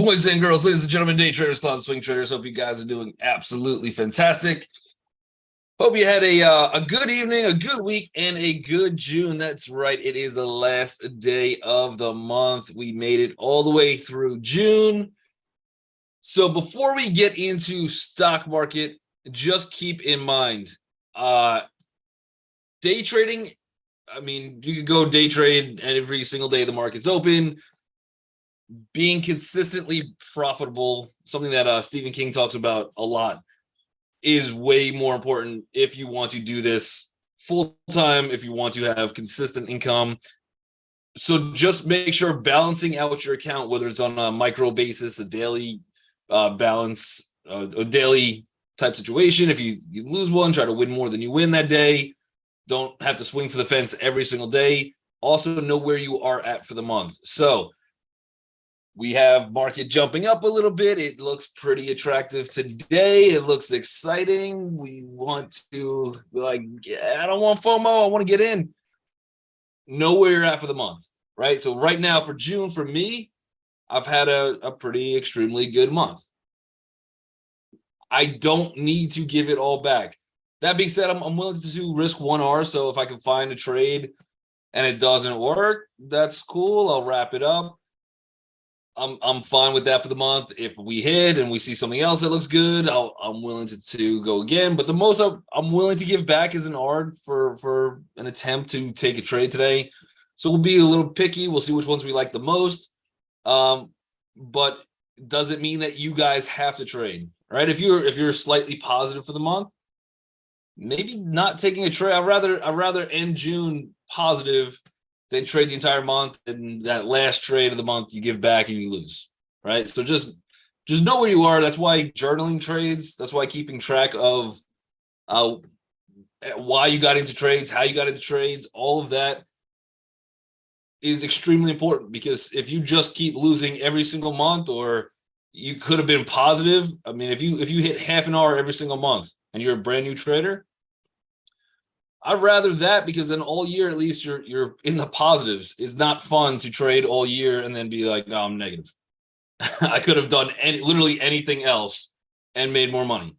Boys and girls, ladies and gentlemen, day traders, closet swing traders. Hope you guys are doing absolutely fantastic. Hope you had a good evening, a good week, and a good June. That's right. It is the last day of the month. We made it all the way through June. So before we get into stock market, just keep in mind, day trading. I mean, you could go day trade every single day the market's open. Being consistently profitable, something that Stephen King talks about a lot, is way more important if you want to do this full time, if you want to have consistent income. So just make sure balancing out your account, whether it's on a micro basis, a daily balance, a daily type situation. If you lose one, try to win more than you win that day. Don't have to swing for the fence every single day. Also know where you are at for the month. So we have market jumping up a little bit. It looks pretty attractive today. It looks exciting. We want to I don't want FOMO. I want to get in. Know where you're at for the month, right? So right now for June, for me, I've had a pretty extremely good month. I don't need to give it all back. That being said, I'm willing to risk 1R. So if I can find a trade and it doesn't work, that's cool. I'll wrap it up. I'm fine with that for the month. If we hit and we see something else that looks good, I'm willing to go again. But the most I'm willing to give back is an R for an attempt to take a trade today. So we'll be a little picky. We'll see which ones we like the most. But does it mean that you guys have to trade, right? If you're slightly positive for the month, maybe not taking a trade. I'd rather end June positive than trade the entire month, and that last trade of the month you give back and you lose, right? So just know where you are. That's why journaling trades, that's why keeping track of why you got into trades, how you got into trades, all of that is extremely important, because if you just keep losing every single month, or you could have been positive. I mean, if you hit half an hour every single month and you're a brand new trader, I'd rather that, because then all year at least you're in the positives. It's not fun to trade all year and then be like, no, I'm negative. I could have done literally anything else and made more money,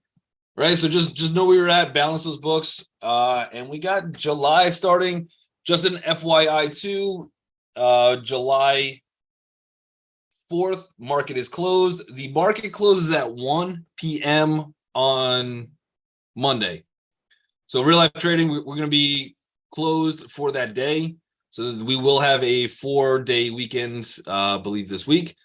right? So just know where you're at, balance those books. And we got July starting. Just an FYI too, July 4th, market is closed. The market closes at 1 p.m. on Monday. So real life trading, we're going to be closed for that day. So we will have a 4-day weekend, I believe, this week.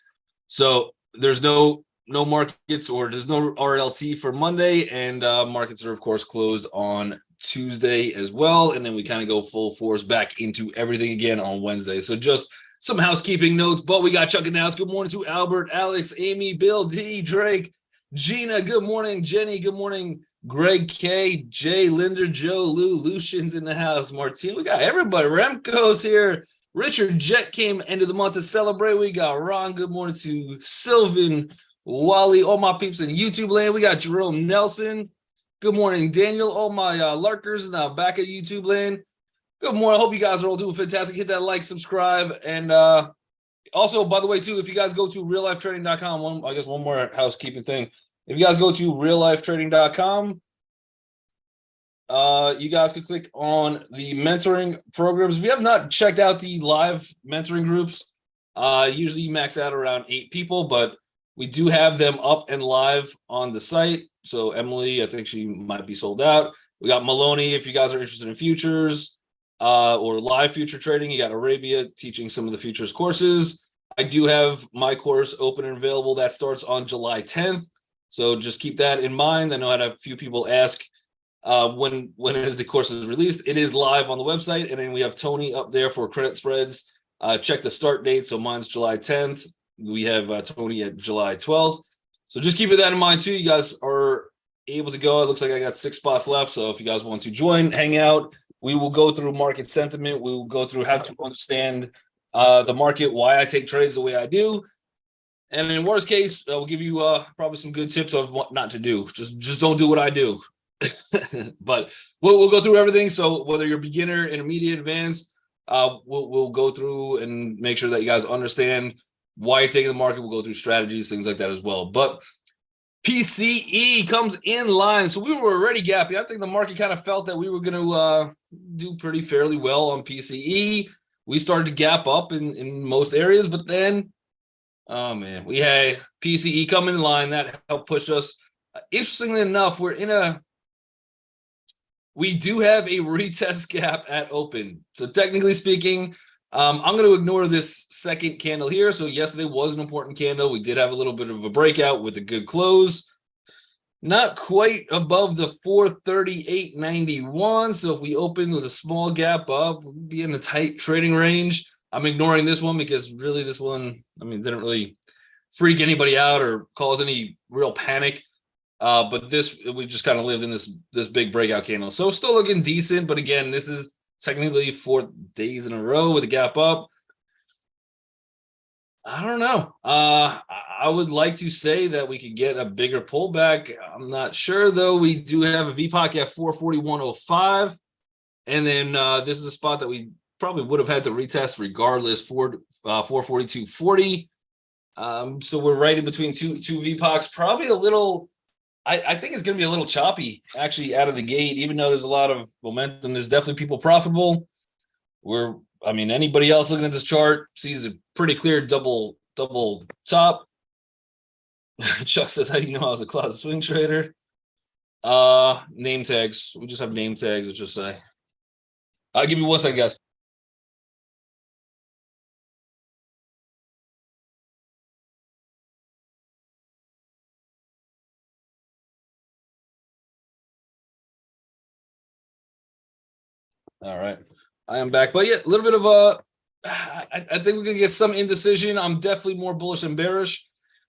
So there's no markets, or there's no RLT for Monday, and markets are of course closed on Tuesday as well. And then we kind of go full force back into everything again on Wednesday. So just some housekeeping notes, but we got Chuck announced. Good morning to Albert, Alex, Amy, Bill, D, Drake, Gina. Good morning, Jenny. Good morning, Greg K, Jay, Linder, Joe, Lou, Lucian's in the house. Martine, we got everybody. Remco's here. Richard Jet came end of the month to celebrate. We got Ron. Good morning to Sylvan, Wally, all my peeps in YouTube land. We got Jerome Nelson. Good morning, Daniel. All my lurkers now back at YouTube land. Good morning. I hope you guys are all doing fantastic. Hit that like, subscribe, and also, by the way, too, if you guys go to reallifetrading.com, one more housekeeping thing. If you guys go to reallifetrading.com, you guys can click on the mentoring programs. If you have not checked out the live mentoring groups, usually you max out around 8 people, but we do have them up and live on the site. So Emily, I think she might be sold out. We got Maloney, if you guys are interested in futures or live future trading. You got Arabia teaching some of the futures courses. I do have my course open and available. That starts on July 10th. So just keep that in mind. I know I had a few people ask when is the course is released. It is live on the website. And then we have Tony up there for credit spreads. Check the start date. So mine's July 10th. We have Tony at July 12th. So just keep that in mind too. You guys are able to go. It looks like I got 6 spots left. So if you guys want to join, hang out, we will go through market sentiment. We will go through how to understand the market, why I take trades the way I do. And in worst case, we'll give you probably some good tips of what not to do. Just don't do what I do. But we'll go through everything. So whether you're beginner, intermediate, advanced, we'll go through and make sure that you guys understand why you're taking the market. We'll go through strategies, things like that as well. But PCE comes in line. So we were already gappy. I think the market kind of felt that we were going to do pretty fairly well on PCE. We started to gap up in most areas, but then, oh man, we had PCE come in line. That helped push us. Interestingly enough, we do have a retest gap at open. So technically speaking, I'm going to ignore this second candle here. So yesterday was an important candle. We did have a little bit of a breakout with a good close. Not quite above the 438.91. So if we open with a small gap up, we'll be in a tight trading range. I'm ignoring this one because really this one, didn't really freak anybody out or cause any real panic. But this, we just kind of lived in this big breakout candle. So still looking decent. But again, this is technically 4 days in a row with a gap up. I don't know. I would like to say that we could get a bigger pullback. I'm not sure, though. We do have a VPOC at 441.05. And then this is a spot that we probably would have had to retest regardless for 442.40. So we're right in between two VPOCs. Probably a little, I think it's going to be a little choppy actually out of the gate, even though there's a lot of momentum. There's definitely people profitable. Anybody else looking at this chart sees a pretty clear double top. Chuck says, how do you know I was a closet swing trader? Name tags. We just have name tags, let's just say. Give me 1 second, guys. All right. I am back. But yeah, a little bit of I think we're gonna get some indecision. I'm definitely more bullish than bearish.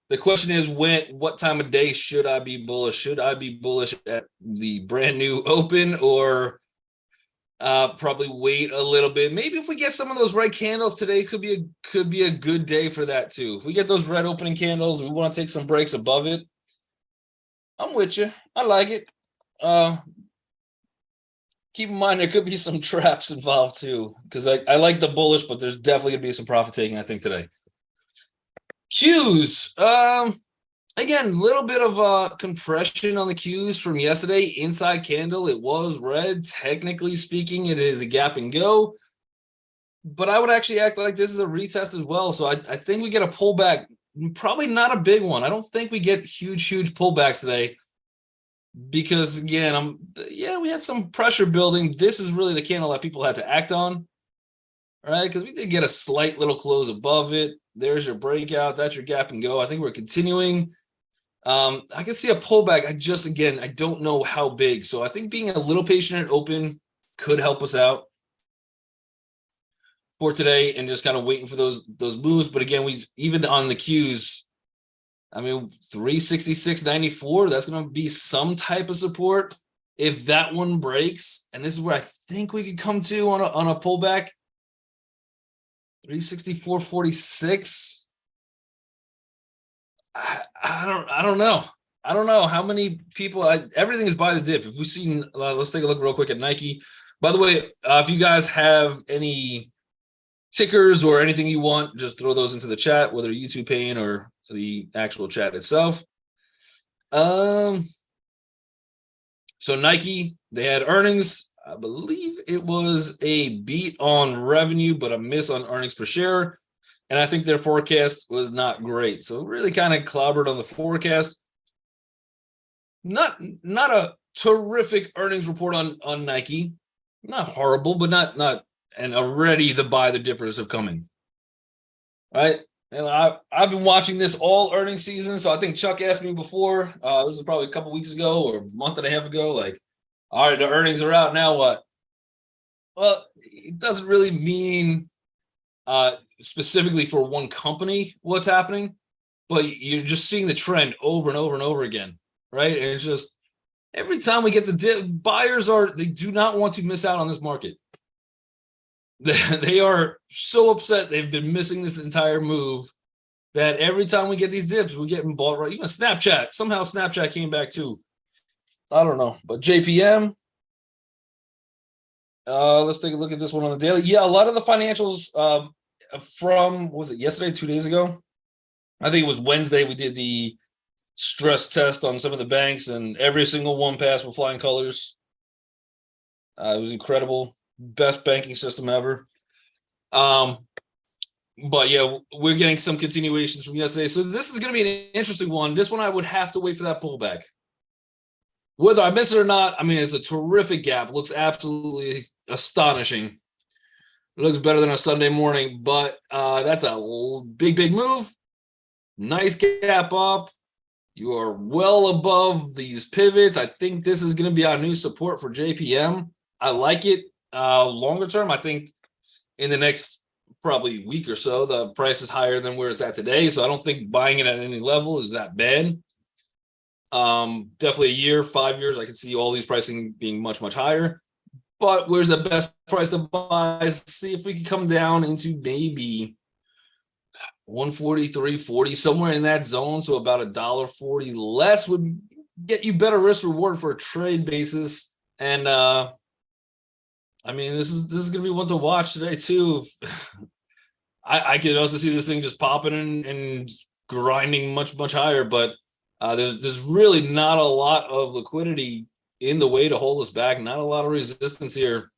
The question is what time of day should I be bullish? Should I be bullish at the brand new open or probably wait a little bit? Maybe if we get some of those red candles today, could be a good day for that too. If we get those red opening candles, we want to take some breaks above it. I'm with you. I like it. Keep in mind there could be some traps involved too, because I like the bullish, but there's definitely gonna be some profit taking, I think, today. Qs. Again, a little bit of compression on the Qs from yesterday. Inside candle, it was red. Technically speaking, it is a gap and go. But I would actually act like this is a retest as well. So I think we get a pullback. Probably not a big one. I don't think we get huge pullbacks today. Because again, we had some pressure building. This is really the candle that people had to act on, right? Because we did get a slight little close above it. There's your breakout. That's your gap and go. I think we're continuing. I can see a pullback. I don't know how big. So I think being a little patient at open could help us out for today and just kind of waiting for those moves. But again, even on the Qs, 366.94, that's going to be some type of support. If that one breaks, and this is where I think we could come to on a pullback, 364.46. I don't know. I don't know how many people. Everything is by the dip. If we see, let's take a look real quick at Nike. By the way, if you guys have any tickers or anything you want, just throw those into the chat, whether YouTube pane or the actual chat itself. So Nike, they had earnings. I believe it was a beat on revenue, but a miss on earnings per share. And I think their forecast was not great. So really kind of clobbered on the forecast. Not a terrific earnings report on Nike. Not horrible, but not and already the buy the dippers have come in. Right? And I've been watching this all earnings season. So I think Chuck asked me before, this was probably a couple weeks ago or a month and a half ago, like, all right, the earnings are out. Now what? Well, it doesn't really mean specifically for one company what's happening, but you're just seeing the trend over and over and over again, right? And it's just every time we get the dip, buyers they do not want to miss out on this market. They are so upset they've been missing this entire move that every time we get these dips, we're getting bought right. Even Snapchat, somehow Snapchat came back too. I don't know, but JPM. Let's take a look at this one on the daily. Yeah, a lot of the financials from, was it yesterday, 2 days ago? I think it was Wednesday, we did the stress test on some of the banks, and every single one passed with flying colors. It was incredible. Best banking system ever. Um, but yeah, we're getting some continuations from yesterday. So this is going to be an interesting one. This one I would have to wait for that pullback. Whether I miss it or not, I mean, it's a terrific gap. It looks absolutely astonishing. It looks better than a Sunday morning, but that's a big move. Nice gap up. You are well above these pivots. I think this is going to be our new support for JPM. I like it. Longer term, I think in the next probably week or so, the price is higher than where it's at today. So I don't think buying it at any level is that bad. Definitely a year, 5 years, I can see all these pricing being much higher. But where's the best price to buy? See if we can come down into maybe 143, 40, somewhere in that zone. So about $1.40 less would get you better risk reward for a trade basis. And I mean, this is gonna be one to watch today too. I could also see this thing just popping and grinding much higher, but there's really not a lot of liquidity in the way to hold us back. Not a lot of resistance here,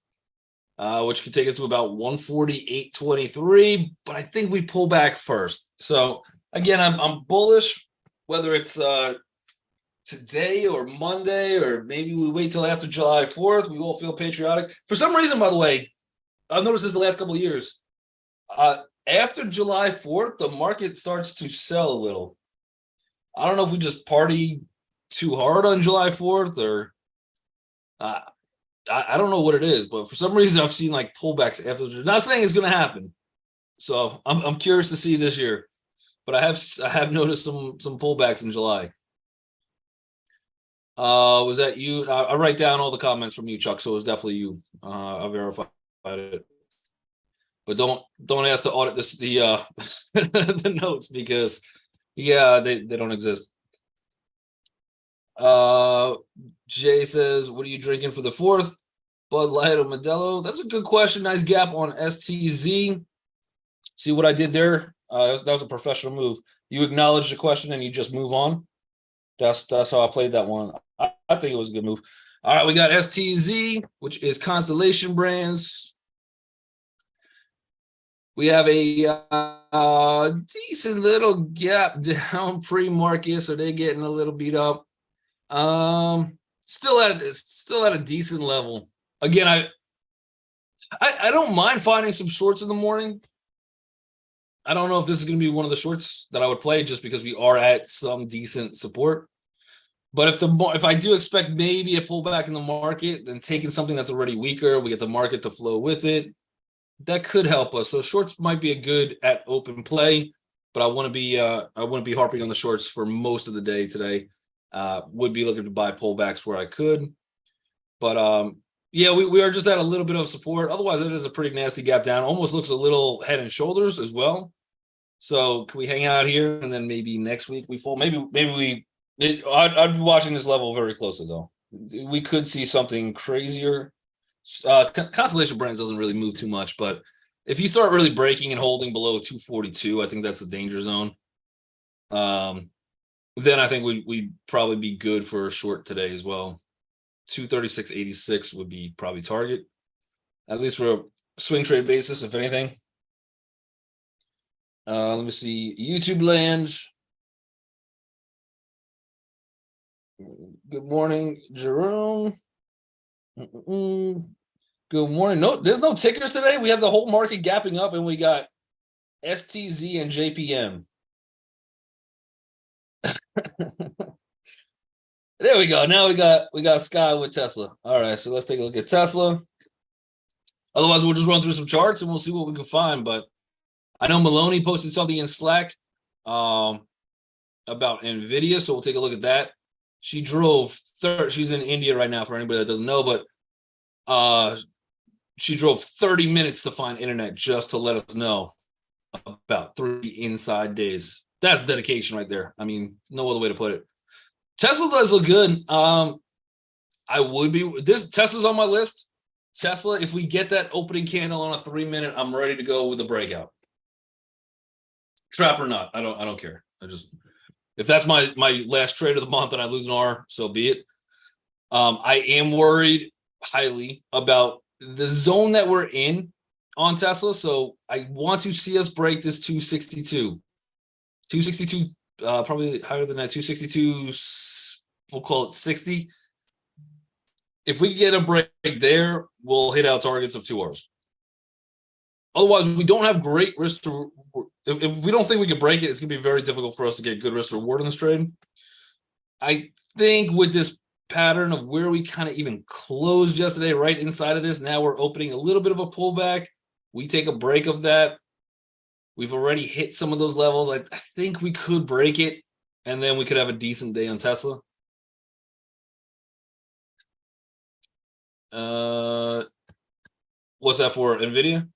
which could take us to about 148.23. But I think we pull back first. So again, I'm bullish, whether it's today or Monday, or maybe we wait till after July 4th. We all feel patriotic. For some reason, by the way, I've noticed this the last couple of years. After July 4th, the market starts to sell a little. I don't know if we just party too hard on July 4th, or I don't know what it is, but for some reason I've seen like pullbacks after. Not saying it's going to happen, so I'm curious to see this year. But I have noticed some pullbacks in July. Was that you? I write down all the comments from you, Chuck. So it was definitely you. I verified it. But don't ask to audit the the notes, because yeah, they don't exist. Jay says, what are you drinking for the 4th? Bud Light or Modelo? That's a good question. Nice gap on STZ. See what I did there? That was a professional move. You acknowledge the question and you just move on. That's how I played that one. I think it was a good move. All right, we got STZ, which is Constellation Brands. We have a decent little gap down pre-market, so they're getting a little beat up. Still at a decent level. Again, I don't mind finding some shorts in the morning. I don't know if this is going to be one of the shorts that I would play, just because we are at some decent support. But if I do expect maybe a pullback in the market, then taking something that's already weaker, we get the market to flow with it. That could help us. So shorts might be a good at open play, but I wouldn't be harping on the shorts for most of the day today. Would be looking to buy pullbacks where I could. But yeah, we are just at a little bit of support. Otherwise, it is a pretty nasty gap down. Almost looks a little head and shoulders as well. So can we hang out here, and then maybe next week we fall? Maybe I'd be watching this level very closely though. We could see something crazier. Constellation Brands doesn't really move too much, but if you start really breaking and holding below 242, I think that's a danger zone. Then I think we'd probably be good for a short today as well. 236.86 would be probably target, at least for a swing trade basis, if anything. Let me see. YouTube land. Good morning, Jerome. Good morning. No, there's no tickers today. We have the whole market gapping up, and we got STZ and JPM. There we go. Now we got Sky with Tesla. All right, so let's take a look at Tesla. Otherwise, we'll just run through some charts and we'll see what we can find. But I know Maloney posted something in Slack about NVIDIA, so we'll take a look at that. She drove she's in India right now, for anybody that doesn't know, but she drove 30 minutes to find internet just to let us know about 3 inside days. That's dedication right there. I mean, no other way to put it. Tesla does look good. Tesla's on my list. Tesla, if we get that opening candle on a 3-minute, I'm ready to go with the breakout. Trap or not, I don't care. If that's my last trade of the month and I lose an R, so be it. I am worried highly about the zone that we're in on Tesla. So I want to see us break this 262. 262, probably higher than that. 262, we'll call it 60. If we get a break there, we'll hit out targets of 2 Rs. Otherwise, we don't have great risk to. If we don't think we can break it, it's going to be very difficult for us to get good risk to reward in this trade. I think with this pattern of where we kind of even closed yesterday, right inside of this, now we're opening a little bit of a pullback. We take a break of that. We've already hit some of those levels. I think we could break it, and then we could have a decent day on Tesla. What's that for? NVIDIA?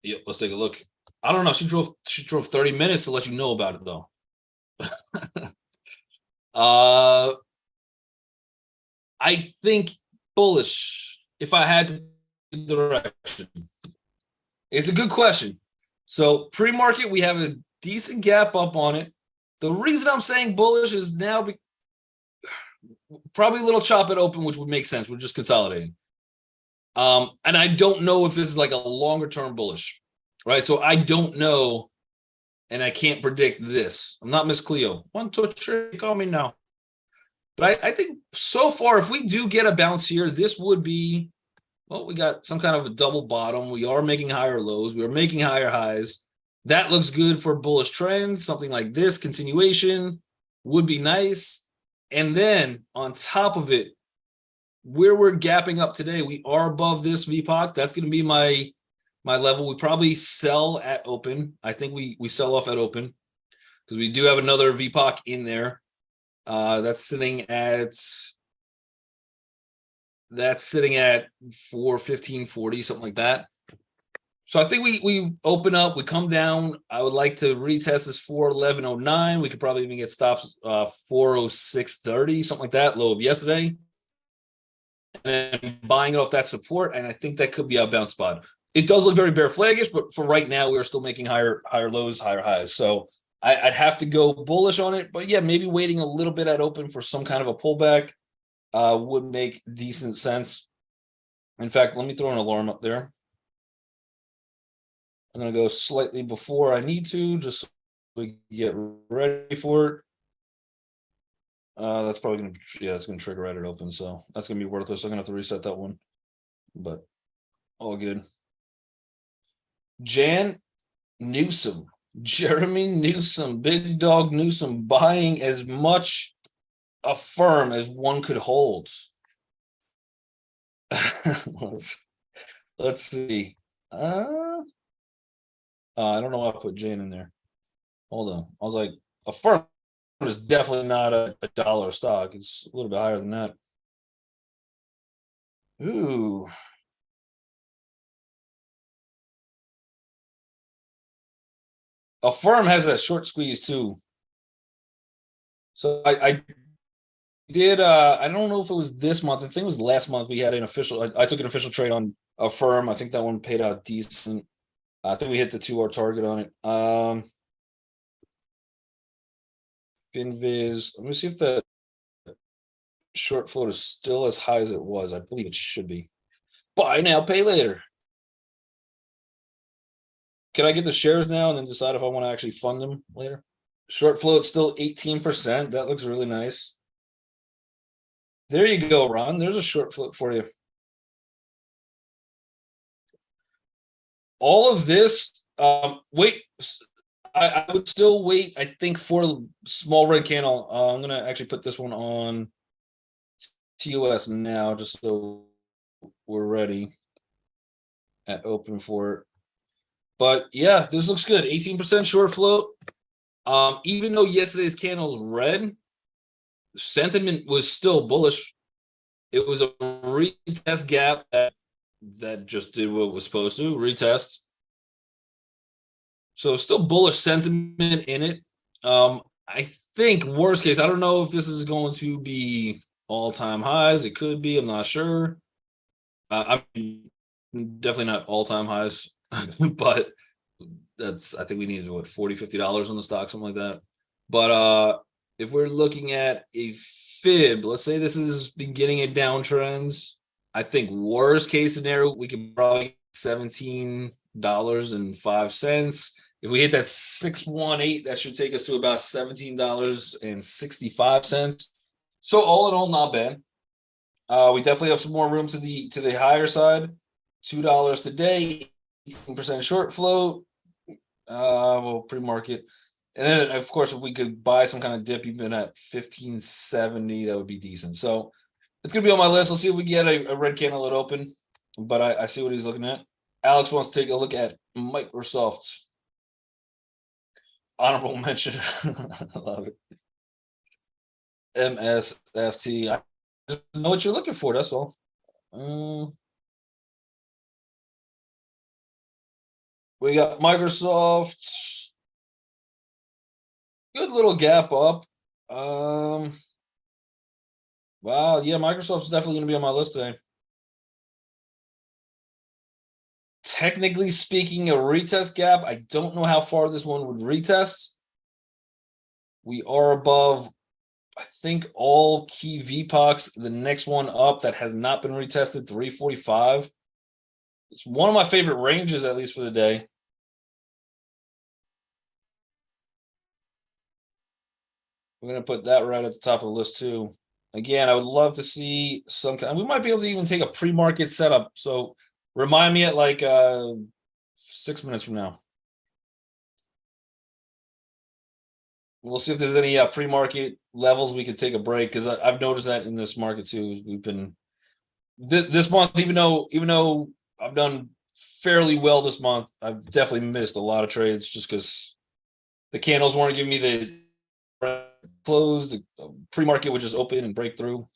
Yep, let's take a look. I don't know. She drove 30 minutes to let you know about it, though. I think bullish. If I had to direction, it's a good question. So pre-market, we have a decent gap up on it. The reason I'm saying bullish is now probably a little chop it open, which would make sense. We're just consolidating. And I don't know if this is like a longer term bullish, right? So I don't know, and I can't predict this. I'm not Miss Cleo. 1, 2, 3, call me now. But I think so far, if we do get a bounce here, this would be, well, we got some kind of a double bottom. We are making higher lows. We are making higher highs. That looks good for bullish trends. Something like this, continuation, would be nice. And then on top of it, where we're gapping up today, we are above this VPOC. That's going to be my level. We probably sell at open. I think we sell off at open because we do have another VPOC in there. That's sitting at 415.40, something like that. So I think we open up, we come down. I would like to retest this 411.09. We could probably even get stops 406.30, something like that, low of yesterday. And then buying it off that support, and I think that could be a bounce spot. It does look very bear flaggish, but for right now, we are still making higher lows, higher highs. So I'd have to go bullish on it. But yeah, maybe waiting a little bit at open for some kind of a pullback would make decent sense. In fact, let me throw an alarm up there. I'm going to go slightly before I need to, just so we get ready for it. That's probably going to, it's going to trigger right at open. So that's going to be worthless. I'm going to have to reset that one, but all good. Jeremy Newsom, big dog Newsom, buying as much Affirm as one could hold. Let's see. I don't know why I put Jane in there. Hold on. I was like, Affirm is definitely not a dollar stock. It's a little bit higher than that. Ooh. Affirm has a short squeeze too. So I did, I don't know if it was this month. I think it was last month. We had an official, I took an official trade on Affirm. I think that one paid out decent. I think we hit the 2R target on it. Finviz. Let me see if the short float is still as high as it was. I believe it should be. Buy now, pay later. Can I get the shares now and then decide if I want to actually fund them later? Short float still 18%. That looks really nice. There you go, Ron. There's a short float for you. All of this, wait, I would still wait, I think, for small red candle. I'm going to actually put this one on TOS now, just so we're ready at open for it. But yeah, this looks good. 18% short float. Even though yesterday's candle was red, sentiment was still bullish. It was a retest gap that just did what it was supposed to, retest. So still bullish sentiment in it. I think worst case, I don't know if this is going to be all-time highs. It could be, I'm not sure. I'm definitely not all-time highs, but I think we needed what, $40, $50 on the stock, something like that. But if we're looking at a fib, let's say this is beginning a downtrend. I think worst case scenario, we could probably get $17.05. If we hit that 618, that should take us to about $17.65. So all in all, not bad. We definitely have some more room to the higher side. $2 today, 18% short float. Well, pre-market. And then, of course, if we could buy some kind of dip even at 1570, that would be decent. So it's going to be on my list. Let's see if we get a red candle at open. But I see what he's looking at. Alex wants to take a look at Microsoft's honorable mention. I love it. MSFT. I just know what you're looking for. That's all. We got Microsoft. Good little gap up. Wow, yeah, Microsoft's definitely going to be on my list today. Technically speaking, a retest gap. I don't know how far this one would retest. We are above, I think, all key VPOCs. The next one up that has not been retested, 345. It's one of my favorite ranges, at least for the day. We're going to put that right at the top of the list too. Again, I would love to see some kind. We might be able to even take a pre-market setup. So remind me at like 6 minutes from now. We'll see if there's any pre-market levels we could take a break, because I've noticed that in this market too. We've been this month, even though I've done fairly well this month, I've definitely missed a lot of trades just because the candles weren't giving me the close. The pre-market would just open and break through.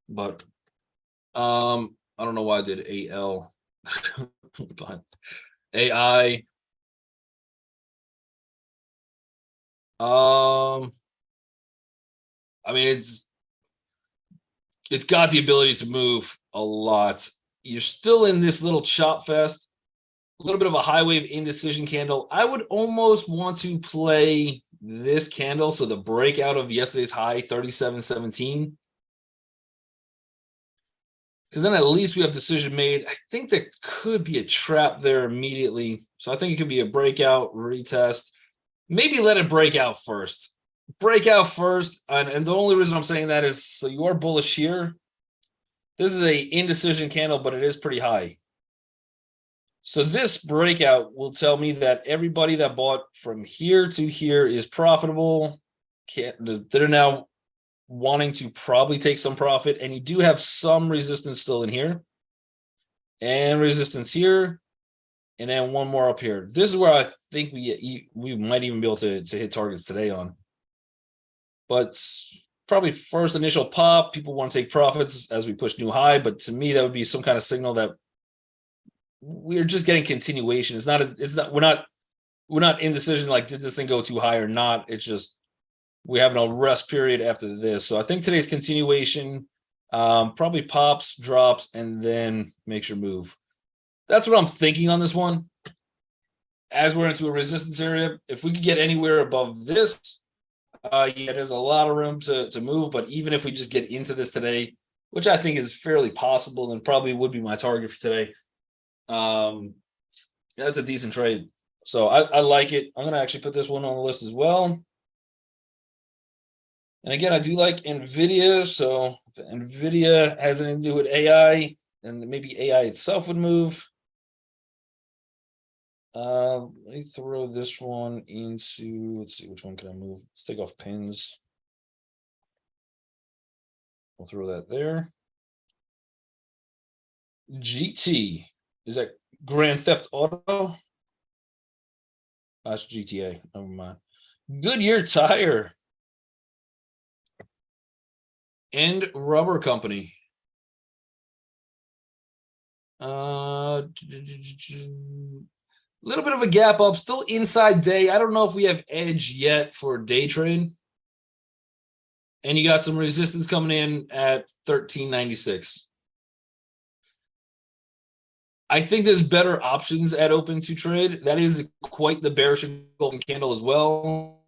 But I don't know why I did AL, but AI. I mean, it's got the ability to move a lot. You're still in this little chop fest, a little bit of a high wave indecision candle. I would almost want to play this candle, so the breakout of yesterday's high, 37.17, because then at least we have decision made. I think there could be a trap there immediately, so I think it could be a breakout, retest, maybe let it break out first. And the only reason I'm saying that is so you are bullish here. This is a indecision candle, but it is pretty high. So this breakout will tell me that everybody that bought from here to here is profitable. They're now wanting to probably take some profit, and you do have some resistance still in here, and resistance here, and then one more up here. This is where I think we might even be able to hit targets today on. But probably first initial pop, people want to take profits as we push new high. But to me, that would be some kind of signal that we're just getting continuation. We're not indecision, like, did this thing go too high or not? It's just we're having a rest period after this. So I think today's continuation, probably pops, drops, and then makes your move. That's what I'm thinking on this one. As we're into a resistance area, if we could get anywhere above this, yeah, there's a lot of room to move. But even if we just get into this today, which I think is fairly possible and probably would be my target for today, that's a decent trade. So I like it. I'm going to actually put this one on the list as well. And again, I do like NVIDIA. So if NVIDIA has anything to do with AI, and maybe AI itself would move. Let me throw this one into, let's see, which one can I move? Let's take off pins. We'll throw that there. GT, is that Grand Theft Auto? That's GTA, never mind. Goodyear Tire and Rubber Company. Little bit of a gap up, still inside day. I don't know if we have edge yet for day trade. And you got some resistance coming in at 1396. I think there's better options at open to trade. That is quite the bearish golden candle as well.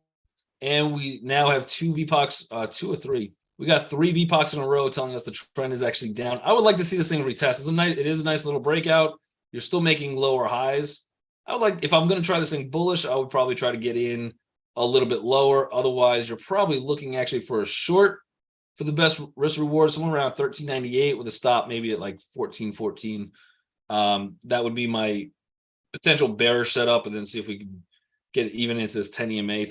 And we now have two VPOCs, 2 or 3. We got 3 VPOCs in a row telling us the trend is actually down. I would like to see this thing retest. It is a nice little breakout. You're still making lower highs. I would like, if I'm going to try this thing bullish, I would probably try to get in a little bit lower. Otherwise, you're probably looking actually for a short for the best risk reward, somewhere around 13.98 with a stop maybe at like 14.14. That would be my potential bearish setup, and then see if we can get even into this 10 EMA,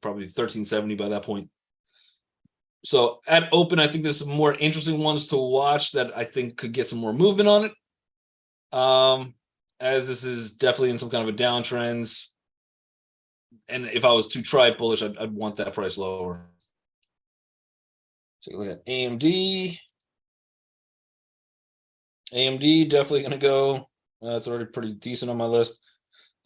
probably 1370 by that point. So at open, I think there's some more interesting ones to watch that I think could get some more movement on it. As this is definitely in some kind of a downtrend. And if I was to try bullish, I'd want that price lower. Take a look at AMD. AMD definitely going to go. It's already pretty decent on my list.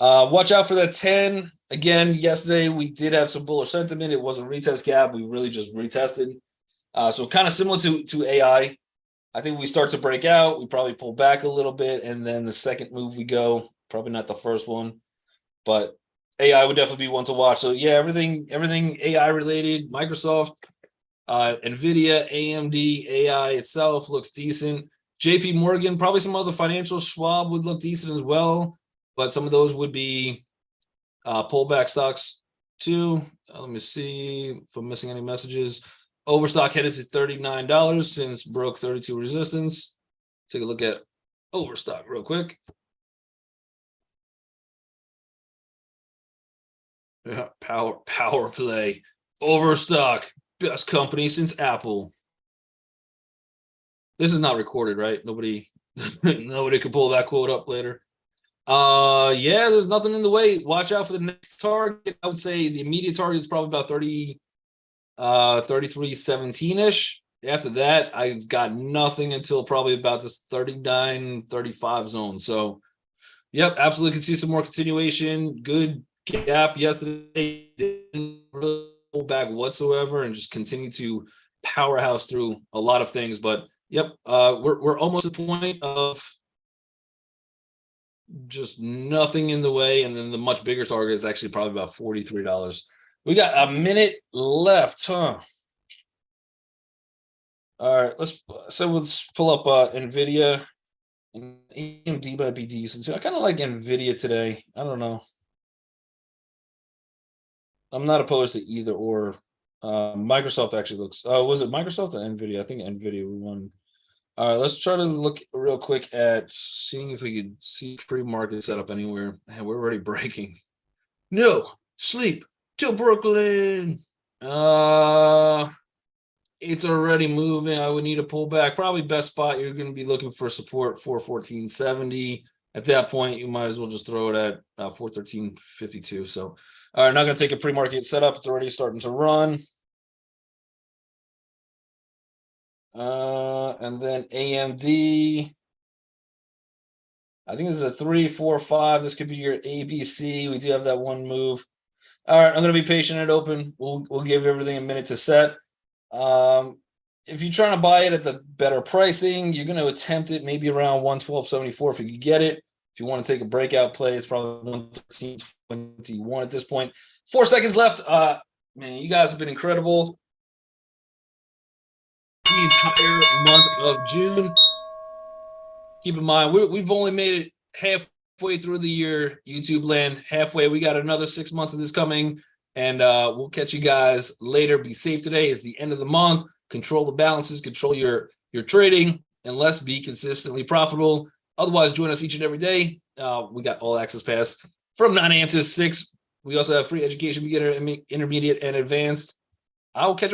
Watch out for that 10. Again, yesterday we did have some bullish sentiment. It wasn't a retest gap. We really just retested. So kind of similar to AI. I think we start to break out. We probably pull back a little bit. And then the second move we go, probably not the first one. But AI would definitely be one to watch. So yeah, everything AI related, Microsoft, NVIDIA, AMD, AI itself looks decent. JP Morgan, probably some other financials. Schwab would look decent as well, but some of those would be pullback stocks too. Let me see if I'm missing any messages. Overstock headed to $39 since broke 32 resistance. Take a look at Overstock real quick. Yeah, power play. Overstock, best company since Apple. This is not recorded, right? Nobody could pull that quote up later. Yeah, there's nothing in the way. Watch out for the next target. I would say the immediate target is probably about 33.17-ish. After that, I've got nothing until probably about this 39.35 zone. So, yep, absolutely can see some more continuation. Good gap yesterday. Didn't really pull back whatsoever and just continue to powerhouse through a lot of things. But yep, we're almost at the point of just nothing in the way, and then the much bigger target is actually probably about $43. We got a minute left, huh? All right, let's pull up NVIDIA, and AMD might be decent too. I kind of like NVIDIA today. I don't know. I'm not opposed to either or. Microsoft actually looks. Was it Microsoft or NVIDIA? I think NVIDIA we won. All right, let's try to look real quick at seeing if we could see pre-market setup anywhere. And we're already breaking. No sleep till Brooklyn. It's already moving. I would need a pullback. Probably best spot you're going to be looking for support 414.70. At that point, you might as well just throw it at 413.52. So, all right, not going to take a pre-market setup. It's already starting to run. And then AMD. I think this is a 3, 4, 5. This could be your ABC. We do have that one move. All right, I'm going to be patient at open. We'll give everything a minute to set. If you're trying to buy it at the better pricing, you're going to attempt it maybe around 112.74 if you can get it. If you want to take a breakout play, it's probably 113.21 at this point. 4 seconds left. Man, you guys have been incredible. The entire month of June. Keep in mind, we've only made it halfway through the year, YouTube land. Halfway, we got another 6 months of this coming, and we'll catch you guys later. Be safe today. It's the end of the month. Control the balances, control your trading, and let's be consistently profitable. Otherwise, join us each and every day. We got all access pass from 9 a.m. to 6. We also have free education, beginner, intermediate, and advanced. I'll catch you.